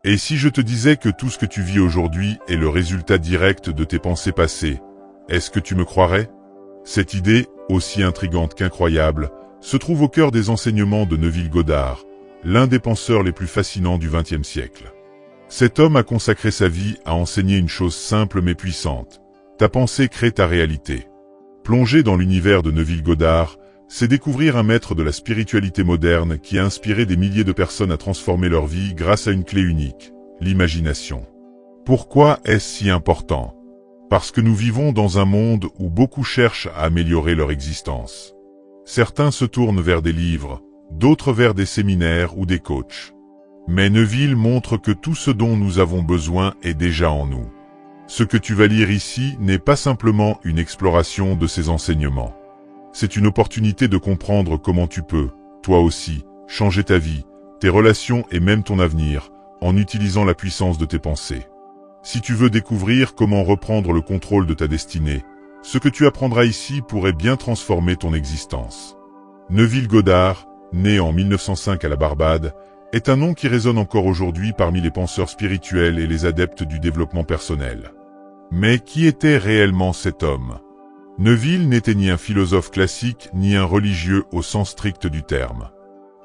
Et si je te disais que tout ce que tu vis aujourd'hui est le résultat direct de tes pensées passées, est-ce que tu me croirais? Cette idée, aussi intrigante qu'incroyable, se trouve au cœur des enseignements de Neville Goddard, l'un des penseurs les plus fascinants du XXe siècle. Cet homme a consacré sa vie à enseigner une chose simple mais puissante. Ta pensée crée ta réalité. Plonger dans l'univers de Neville Goddard, c'est découvrir un maître de la spiritualité moderne qui a inspiré des milliers de personnes à transformer leur vie grâce à une clé unique, l'imagination. Pourquoi est-ce si important? Parce que nous vivons dans un monde où beaucoup cherchent à améliorer leur existence. Certains se tournent vers des livres, d'autres vers des séminaires ou des coachs. Mais Neville montre que tout ce dont nous avons besoin est déjà en nous. Ce que tu vas lire ici n'est pas simplement une exploration de ses enseignements. C'est une opportunité de comprendre comment tu peux, toi aussi, changer ta vie, tes relations et même ton avenir, en utilisant la puissance de tes pensées. Si tu veux découvrir comment reprendre le contrôle de ta destinée, ce que tu apprendras ici pourrait bien transformer ton existence. Neville Goddard, né en 1905 à la Barbade, est un nom qui résonne encore aujourd'hui parmi les penseurs spirituels et les adeptes du développement personnel. Mais qui était réellement cet homme? Neville n'était ni un philosophe classique ni un religieux au sens strict du terme.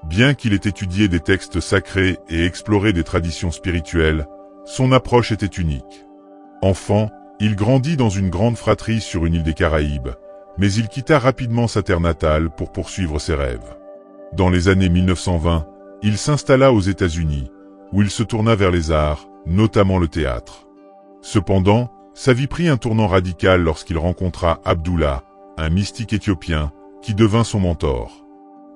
Bien qu'il ait étudié des textes sacrés et exploré des traditions spirituelles, son approche était unique. Enfant, il grandit dans une grande fratrie sur une île des Caraïbes, mais il quitta rapidement sa terre natale pour poursuivre ses rêves. Dans les années 1920, il s'installa aux États-Unis, où il se tourna vers les arts, notamment le théâtre. Cependant, sa vie prit un tournant radical lorsqu'il rencontra Abdullah, un mystique éthiopien, qui devint son mentor.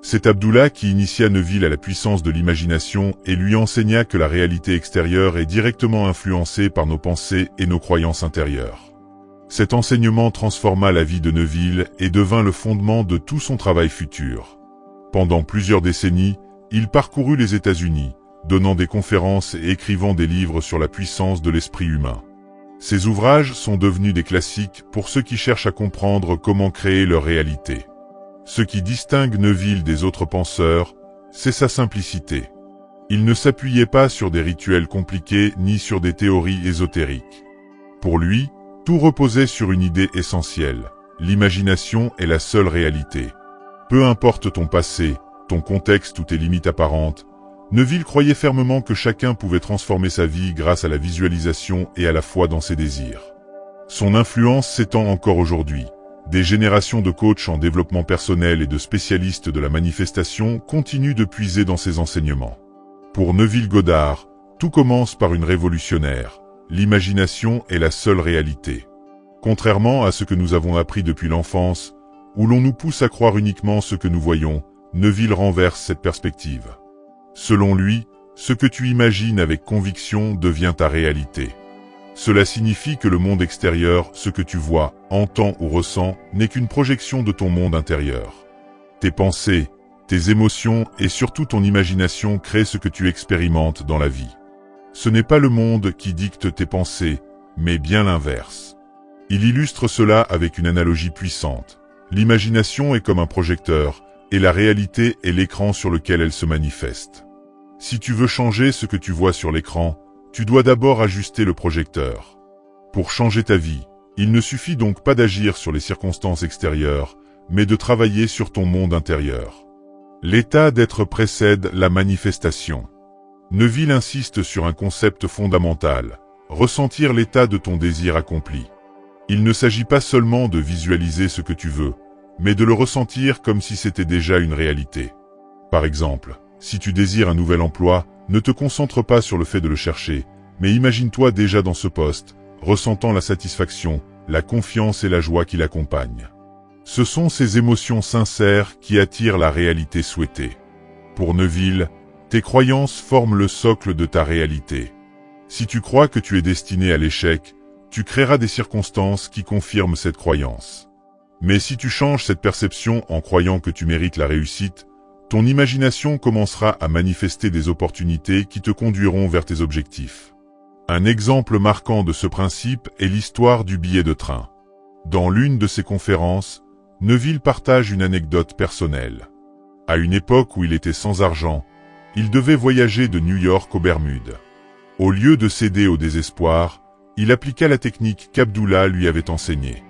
C'est Abdullah qui initia Neville à la puissance de l'imagination et lui enseigna que la réalité extérieure est directement influencée par nos pensées et nos croyances intérieures. Cet enseignement transforma la vie de Neville et devint le fondement de tout son travail futur. Pendant plusieurs décennies, il parcourut les États-Unis, donnant des conférences et écrivant des livres sur la puissance de l'esprit humain. Ses ouvrages sont devenus des classiques pour ceux qui cherchent à comprendre comment créer leur réalité. Ce qui distingue Neville des autres penseurs, c'est sa simplicité. Il ne s'appuyait pas sur des rituels compliqués ni sur des théories ésotériques. Pour lui, tout reposait sur une idée essentielle. L'imagination est la seule réalité. Peu importe ton passé, ton contexte ou tes limites apparentes, Neville croyait fermement que chacun pouvait transformer sa vie grâce à la visualisation et à la foi dans ses désirs. Son influence s'étend encore aujourd'hui. Des générations de coachs en développement personnel et de spécialistes de la manifestation continuent de puiser dans ses enseignements. Pour Neville Goddard, tout commence par une révolutionnaire. L'imagination est la seule réalité. Contrairement à ce que nous avons appris depuis l'enfance, où l'on nous pousse à croire uniquement ce que nous voyons, Neville renverse cette perspective. Selon lui, ce que tu imagines avec conviction devient ta réalité. Cela signifie que le monde extérieur, ce que tu vois, entends ou ressens, n'est qu'une projection de ton monde intérieur. Tes pensées, tes émotions et surtout ton imagination créent ce que tu expérimentes dans la vie. Ce n'est pas le monde qui dicte tes pensées, mais bien l'inverse. Il illustre cela avec une analogie puissante. L'imagination est comme un projecteur, et la réalité est l'écran sur lequel elle se manifeste. Si tu veux changer ce que tu vois sur l'écran, tu dois d'abord ajuster le projecteur. Pour changer ta vie, il ne suffit donc pas d'agir sur les circonstances extérieures, mais de travailler sur ton monde intérieur. L'état d'être précède la manifestation. Neville insiste sur un concept fondamental, ressentir l'état de ton désir accompli. Il ne s'agit pas seulement de visualiser ce que tu veux, mais de le ressentir comme si c'était déjà une réalité. Par exemple, si tu désires un nouvel emploi, ne te concentre pas sur le fait de le chercher, mais imagine-toi déjà dans ce poste, ressentant la satisfaction, la confiance et la joie qui l'accompagnent. Ce sont ces émotions sincères qui attirent la réalité souhaitée. Pour Neville, tes croyances forment le socle de ta réalité. Si tu crois que tu es destiné à l'échec, tu créeras des circonstances qui confirment cette croyance. Mais si tu changes cette perception en croyant que tu mérites la réussite, ton imagination commencera à manifester des opportunités qui te conduiront vers tes objectifs. Un exemple marquant de ce principe est l'histoire du billet de train. Dans l'une de ses conférences, Neville partage une anecdote personnelle. À une époque où il était sans argent, il devait voyager de New York aux Bermudes. Au lieu de céder au désespoir, il appliqua la technique qu'Abdullah lui avait enseignée.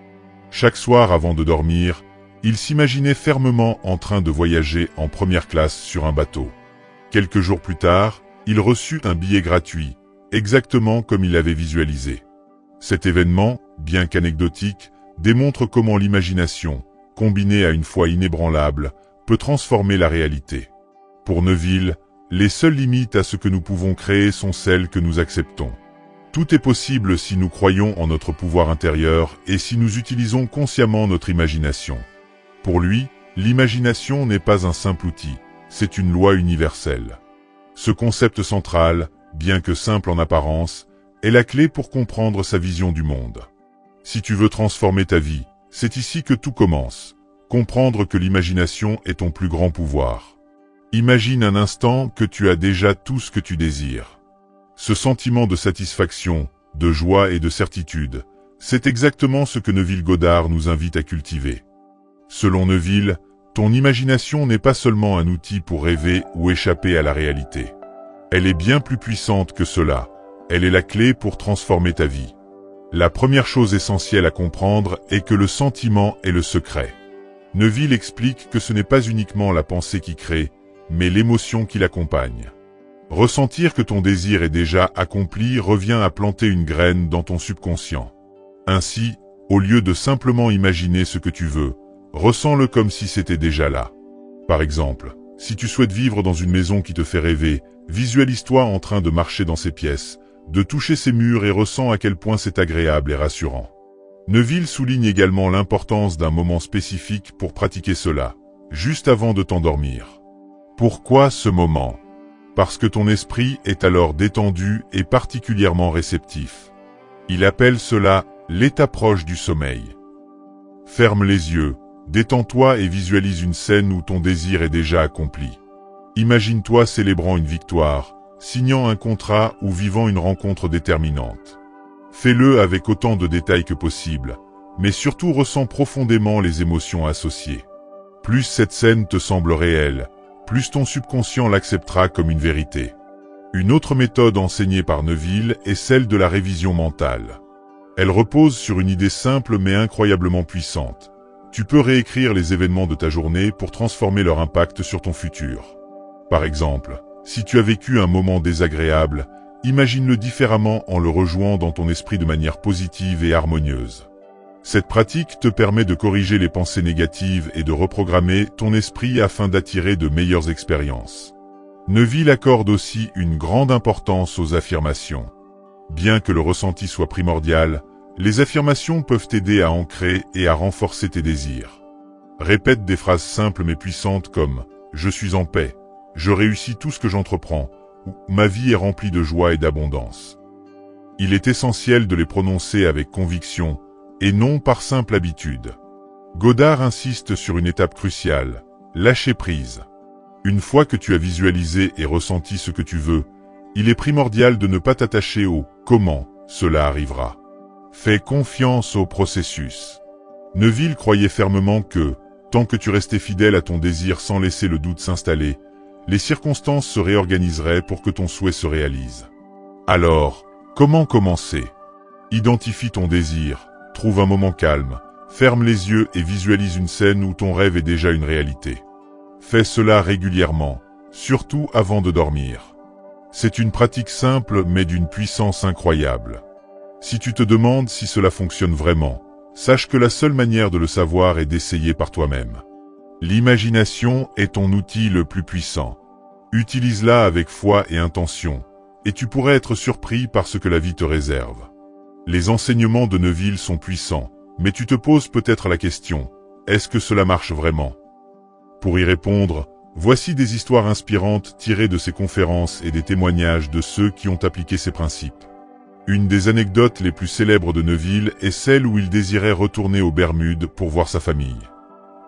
Chaque soir avant de dormir, il s'imaginait fermement en train de voyager en première classe sur un bateau. Quelques jours plus tard, il reçut un billet gratuit, exactement comme il l'avait visualisé. Cet événement, bien qu'anecdotique, démontre comment l'imagination, combinée à une foi inébranlable, peut transformer la réalité. Pour Neville, les seules limites à ce que nous pouvons créer sont celles que nous acceptons. Tout est possible si nous croyons en notre pouvoir intérieur et si nous utilisons consciemment notre imagination. Pour lui, l'imagination n'est pas un simple outil, c'est une loi universelle. Ce concept central, bien que simple en apparence, est la clé pour comprendre sa vision du monde. Si tu veux transformer ta vie, c'est ici que tout commence. Comprendre que l'imagination est ton plus grand pouvoir. Imagine un instant que tu as déjà tout ce que tu désires. Ce sentiment de satisfaction, de joie et de certitude, c'est exactement ce que Neville Goddard nous invite à cultiver. Selon Neville, ton imagination n'est pas seulement un outil pour rêver ou échapper à la réalité. Elle est bien plus puissante que cela. Elle est la clé pour transformer ta vie. La première chose essentielle à comprendre est que le sentiment est le secret. Neville explique que ce n'est pas uniquement la pensée qui crée, mais l'émotion qui l'accompagne. Ressentir que ton désir est déjà accompli revient à planter une graine dans ton subconscient. Ainsi, au lieu de simplement imaginer ce que tu veux, ressens-le comme si c'était déjà là. Par exemple, si tu souhaites vivre dans une maison qui te fait rêver, visualise-toi en train de marcher dans ses pièces, de toucher ses murs et ressens à quel point c'est agréable et rassurant. Neville souligne également l'importance d'un moment spécifique pour pratiquer cela, juste avant de t'endormir. Pourquoi ce moment? Parce que ton esprit est alors détendu et particulièrement réceptif. Il appelle cela l'état proche du sommeil. Ferme les yeux, détends-toi et visualise une scène où ton désir est déjà accompli. Imagine-toi célébrant une victoire, signant un contrat ou vivant une rencontre déterminante. Fais-le avec autant de détails que possible, mais surtout ressens profondément les émotions associées. Plus cette scène te semble réelle, plus ton subconscient l'acceptera comme une vérité. Une autre méthode enseignée par Neville est celle de la révision mentale. Elle repose sur une idée simple mais incroyablement puissante. Tu peux réécrire les événements de ta journée pour transformer leur impact sur ton futur. Par exemple, si tu as vécu un moment désagréable, imagine-le différemment en le rejouant dans ton esprit de manière positive et harmonieuse. Cette pratique te permet de corriger les pensées négatives et de reprogrammer ton esprit afin d'attirer de meilleures expériences. Neville accorde aussi une grande importance aux affirmations. Bien que le ressenti soit primordial, les affirmations peuvent t'aider à ancrer et à renforcer tes désirs. Répète des phrases simples mais puissantes comme « Je suis en paix »,« Je réussis tout ce que j'entreprends » ou « Ma vie est remplie de joie et d'abondance ». Il est essentiel de les prononcer avec conviction et non par simple habitude. Goddard insiste sur une étape cruciale, lâcher prise. Une fois que tu as visualisé et ressenti ce que tu veux, il est primordial de ne pas t'attacher au « comment » cela arrivera. Fais confiance au processus. Neville croyait fermement que, tant que tu restais fidèle à ton désir sans laisser le doute s'installer, les circonstances se réorganiseraient pour que ton souhait se réalise. Alors, comment commencer? Identifie ton désir, trouve un moment calme, ferme les yeux et visualise une scène où ton rêve est déjà une réalité. Fais cela régulièrement, surtout avant de dormir. C'est une pratique simple mais d'une puissance incroyable. Si tu te demandes si cela fonctionne vraiment, sache que la seule manière de le savoir est d'essayer par toi-même. L'imagination est ton outil le plus puissant. Utilise-la avec foi et intention, et tu pourrais être surpris par ce que la vie te réserve. Les enseignements de Neville sont puissants, mais tu te poses peut-être la question, est-ce que cela marche vraiment? Pour y répondre, voici des histoires inspirantes tirées de ses conférences et des témoignages de ceux qui ont appliqué ces principes. Une des anecdotes les plus célèbres de Neville est celle où il désirait retourner aux Bermudes pour voir sa famille.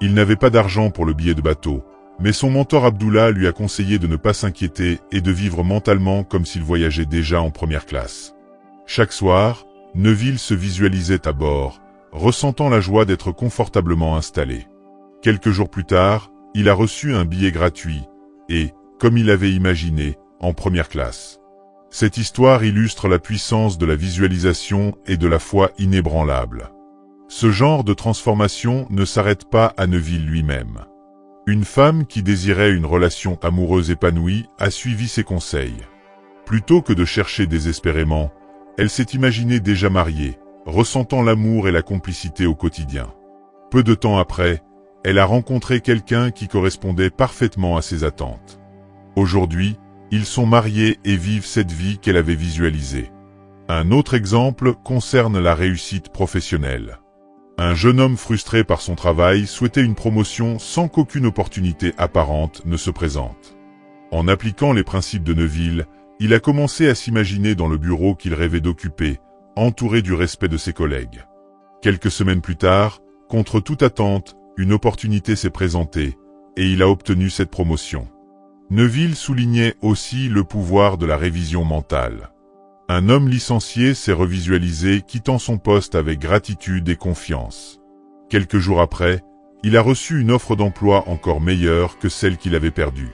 Il n'avait pas d'argent pour le billet de bateau, mais son mentor Abdullah lui a conseillé de ne pas s'inquiéter et de vivre mentalement comme s'il voyageait déjà en première classe. Chaque soir, Neville se visualisait à bord, ressentant la joie d'être confortablement installé. Quelques jours plus tard, il a reçu un billet gratuit, et, comme il avait imaginé, en première classe. Cette histoire illustre la puissance de la visualisation et de la foi inébranlable. Ce genre de transformation ne s'arrête pas à Neville lui-même. Une femme qui désirait une relation amoureuse épanouie a suivi ses conseils. Plutôt que de chercher désespérément, elle s'est imaginée déjà mariée, ressentant l'amour et la complicité au quotidien. Peu de temps après, elle a rencontré quelqu'un qui correspondait parfaitement à ses attentes. Aujourd'hui, ils sont mariés et vivent cette vie qu'elle avait visualisée. Un autre exemple concerne la réussite professionnelle. Un jeune homme frustré par son travail souhaitait une promotion sans qu'aucune opportunité apparente ne se présente. En appliquant les principes de Neville, il a commencé à s'imaginer dans le bureau qu'il rêvait d'occuper, entouré du respect de ses collègues. Quelques semaines plus tard, contre toute attente, une opportunité s'est présentée, et il a obtenu cette promotion. Neville soulignait aussi le pouvoir de la révision mentale. Un homme licencié s'est revisualisé quittant son poste avec gratitude et confiance. Quelques jours après, il a reçu une offre d'emploi encore meilleure que celle qu'il avait perdue.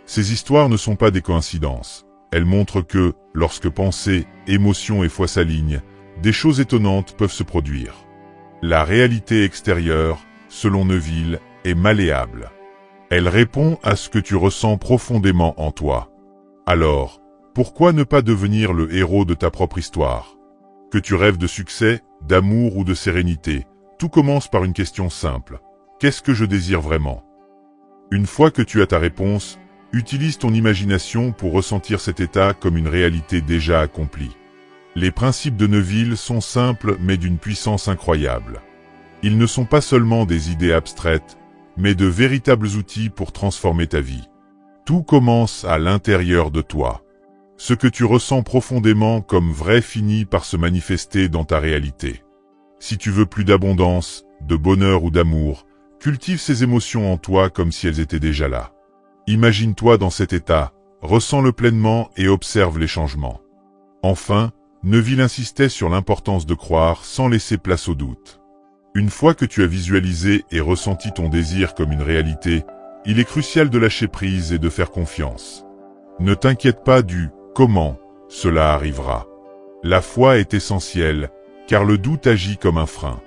Ces histoires ne sont pas des coïncidences. Elles montrent que, lorsque pensée, émotion et foi s'alignent, des choses étonnantes peuvent se produire. La réalité extérieure, selon Neville, est malléable. Elle répond à ce que tu ressens profondément en toi. Alors, pourquoi ne pas devenir le héros de ta propre histoire? Que tu rêves de succès, d'amour ou de sérénité, tout commence par une question simple. Qu'est-ce que je désire vraiment? Une fois que tu as ta réponse, utilise ton imagination pour ressentir cet état comme une réalité déjà accomplie. Les principes de Neville sont simples mais d'une puissance incroyable. Ils ne sont pas seulement des idées abstraites, mais de véritables outils pour transformer ta vie. Tout commence à l'intérieur de toi. Ce que tu ressens profondément comme vrai finit par se manifester dans ta réalité. Si tu veux plus d'abondance, de bonheur ou d'amour, cultive ces émotions en toi comme si elles étaient déjà là. Imagine-toi dans cet état, ressens-le pleinement et observe les changements. Enfin, Neville insistait sur l'importance de croire sans laisser place au doute. Une fois que tu as visualisé et ressenti ton désir comme une réalité, il est crucial de lâcher prise et de faire confiance. Ne t'inquiète pas du « comment » cela arrivera. La foi est essentielle, car le doute agit comme un frein.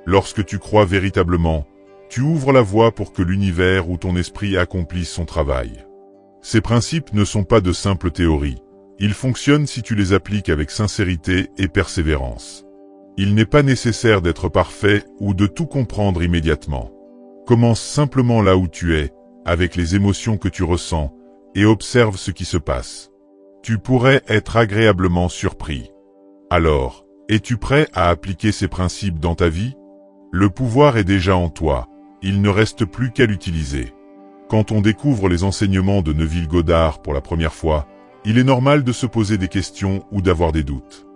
Lorsque tu crois véritablement, tu ouvres la voie pour que l'univers ou ton esprit accomplisse son travail. Ces principes ne sont pas de simples théories. Ils fonctionnent si tu les appliques avec sincérité et persévérance. Il n'est pas nécessaire d'être parfait ou de tout comprendre immédiatement. Commence simplement là où tu es, avec les émotions que tu ressens, et observe ce qui se passe. Tu pourrais être agréablement surpris. Alors, es-tu prêt à appliquer ces principes dans ta vie? Le pouvoir est déjà en toi, il ne reste plus qu'à l'utiliser. Quand on découvre les enseignements de Neville Goddard pour la première fois, il est normal de se poser des questions ou d'avoir des doutes.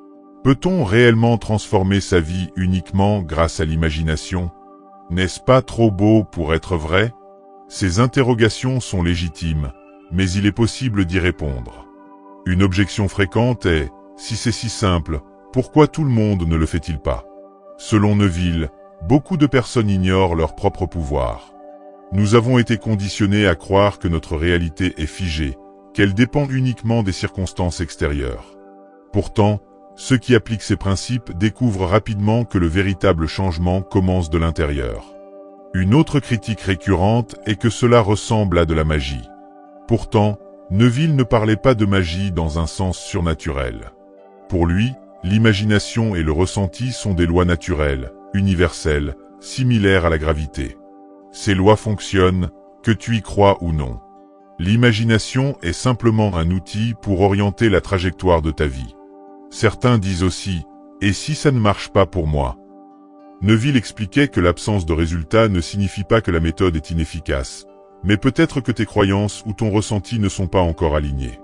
Peut-on réellement transformer sa vie uniquement grâce à l'imagination? N'est-ce pas trop beau pour être vrai? Ces interrogations sont légitimes, mais il est possible d'y répondre. Une objection fréquente est, si c'est si simple, pourquoi tout le monde ne le fait-il pas? Selon Neville, beaucoup de personnes ignorent leur propre pouvoir. Nous avons été conditionnés à croire que notre réalité est figée, qu'elle dépend uniquement des circonstances extérieures. Pourtant, ceux qui appliquent ces principes découvrent rapidement que le véritable changement commence de l'intérieur. Une autre critique récurrente est que cela ressemble à de la magie. Pourtant, Neville ne parlait pas de magie dans un sens surnaturel. Pour lui, l'imagination et le ressenti sont des lois naturelles, universelles, similaires à la gravité. Ces lois fonctionnent, que tu y crois ou non. L'imagination est simplement un outil pour orienter la trajectoire de ta vie. Certains disent aussi, et si ça ne marche pas pour moi? Neville expliquait que l'absence de résultat ne signifie pas que la méthode est inefficace, mais peut-être que tes croyances ou ton ressenti ne sont pas encore alignés.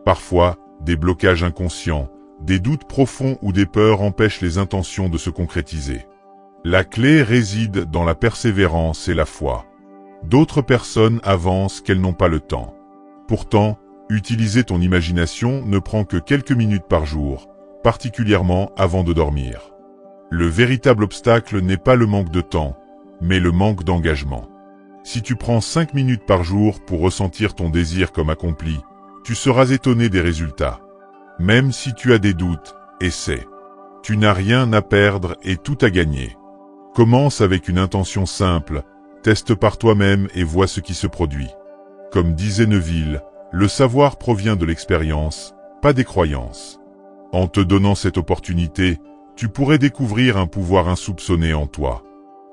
Parfois, des blocages inconscients, des doutes profonds ou des peurs empêchent les intentions de se concrétiser. La clé réside dans la persévérance et la foi. D'autres personnes avancent qu'elles n'ont pas le temps. Pourtant, utiliser ton imagination ne prend que quelques minutes par jour, particulièrement avant de dormir. Le véritable obstacle n'est pas le manque de temps, mais le manque d'engagement. Si tu prends 5 minutes par jour pour ressentir ton désir comme accompli, tu seras étonné des résultats. Même si tu as des doutes, essaie. Tu n'as rien à perdre et tout à gagner. Commence avec une intention simple, teste par toi-même et vois ce qui se produit. Comme disait Neville, le savoir provient de l'expérience, pas des croyances. En te donnant cette opportunité, tu pourrais découvrir un pouvoir insoupçonné en toi.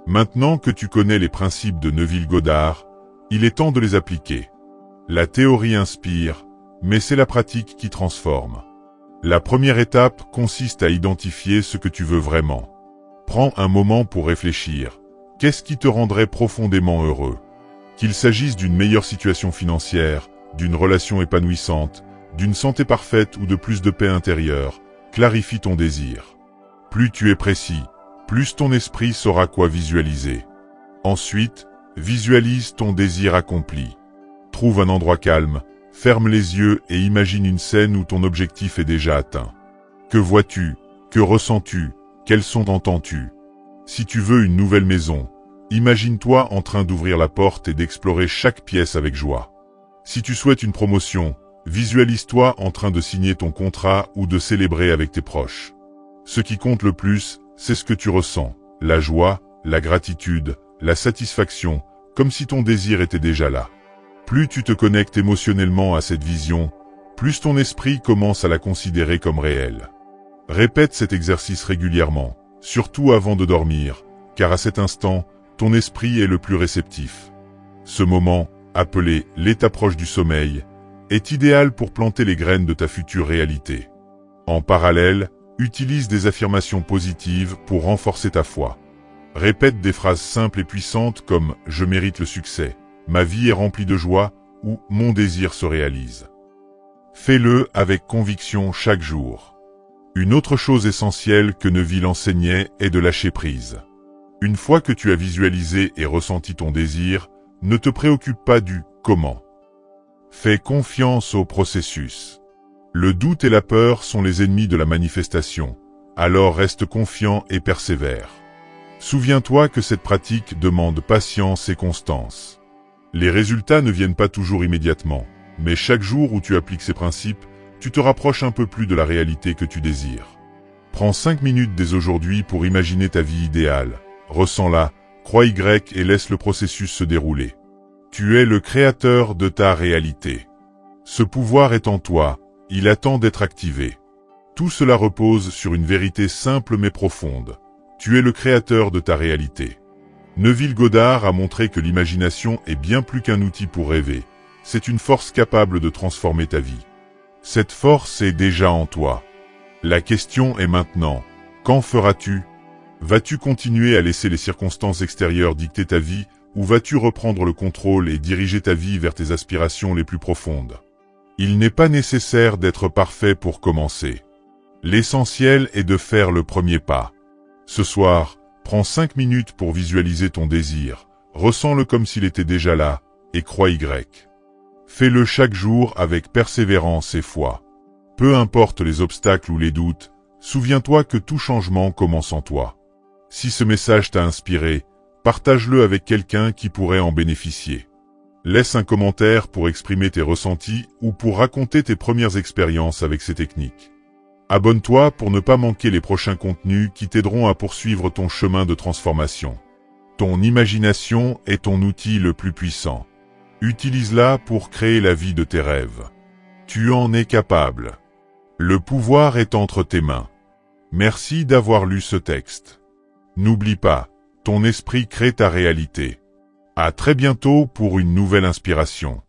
Maintenant que tu connais les principes de Neville Goddard, il est temps de les appliquer. La théorie inspire, mais c'est la pratique qui transforme. La première étape consiste à identifier ce que tu veux vraiment. Prends un moment pour réfléchir. Qu'est-ce qui te rendrait profondément heureux? Qu'il s'agisse d'une meilleure situation financière, d'une relation épanouissante, d'une santé parfaite ou de plus de paix intérieure, clarifie ton désir. Plus tu es précis, plus ton esprit saura quoi visualiser. Ensuite, visualise ton désir accompli. Trouve un endroit calme, ferme les yeux et imagine une scène où ton objectif est déjà atteint. Que vois-tu? Que ressens-tu? Quels sons entends-tu? Si tu veux une nouvelle maison, imagine-toi en train d'ouvrir la porte et d'explorer chaque pièce avec joie. Si tu souhaites une promotion, visualise-toi en train de signer ton contrat ou de célébrer avec tes proches. Ce qui compte le plus, c'est ce que tu ressens, la joie, la gratitude, la satisfaction, comme si ton désir était déjà là. Plus tu te connectes émotionnellement à cette vision, plus ton esprit commence à la considérer comme réelle. Répète cet exercice régulièrement, surtout avant de dormir, car à cet instant, ton esprit est le plus réceptif. Ce moment, appelé l'état proche du sommeil, est idéal pour planter les graines de ta future réalité. En parallèle, utilise des affirmations positives pour renforcer ta foi. Répète des phrases simples et puissantes comme « Je mérite le succès »,« Ma vie est remplie de joie » ou « Mon désir se réalise ». Fais-le avec conviction chaque jour. Une autre chose essentielle que Neville enseignait est de lâcher prise. Une fois que tu as visualisé et ressenti ton désir, ne te préoccupe pas du « comment ». Fais confiance au processus. Le doute et la peur sont les ennemis de la manifestation, alors reste confiant et persévère. Souviens-toi que cette pratique demande patience et constance. Les résultats ne viennent pas toujours immédiatement, mais chaque jour où tu appliques ces principes, tu te rapproches un peu plus de la réalité que tu désires. Prends 5 minutes dès aujourd'hui pour imaginer ta vie idéale. Ressens-la, crois Y et laisse le processus se dérouler. Tu es le créateur de ta réalité. Ce pouvoir est en toi, il attend d'être activé. Tout cela repose sur une vérité simple mais profonde. Tu es le créateur de ta réalité. Neville Goddard a montré que l'imagination est bien plus qu'un outil pour rêver. C'est une force capable de transformer ta vie. Cette force est déjà en toi. La question est maintenant, qu'en feras-tu? Vas-tu continuer à laisser les circonstances extérieures dicter ta vie, ou vas-tu reprendre le contrôle et diriger ta vie vers tes aspirations les plus profondes? Il n'est pas nécessaire d'être parfait pour commencer. L'essentiel est de faire le premier pas. Ce soir, prends 5 minutes pour visualiser ton désir, ressens-le comme s'il était déjà là, et crois Y. Fais-le chaque jour avec persévérance et foi. Peu importe les obstacles ou les doutes, souviens-toi que tout changement commence en toi. Si ce message t'a inspiré, partage-le avec quelqu'un qui pourrait en bénéficier. Laisse un commentaire pour exprimer tes ressentis ou pour raconter tes premières expériences avec ces techniques. Abonne-toi pour ne pas manquer les prochains contenus qui t'aideront à poursuivre ton chemin de transformation. Ton imagination est ton outil le plus puissant. Utilise-la pour créer la vie de tes rêves. Tu en es capable. Le pouvoir est entre tes mains. Merci d'avoir lu ce texte. N'oublie pas, ton esprit crée ta réalité. À très bientôt pour une nouvelle inspiration.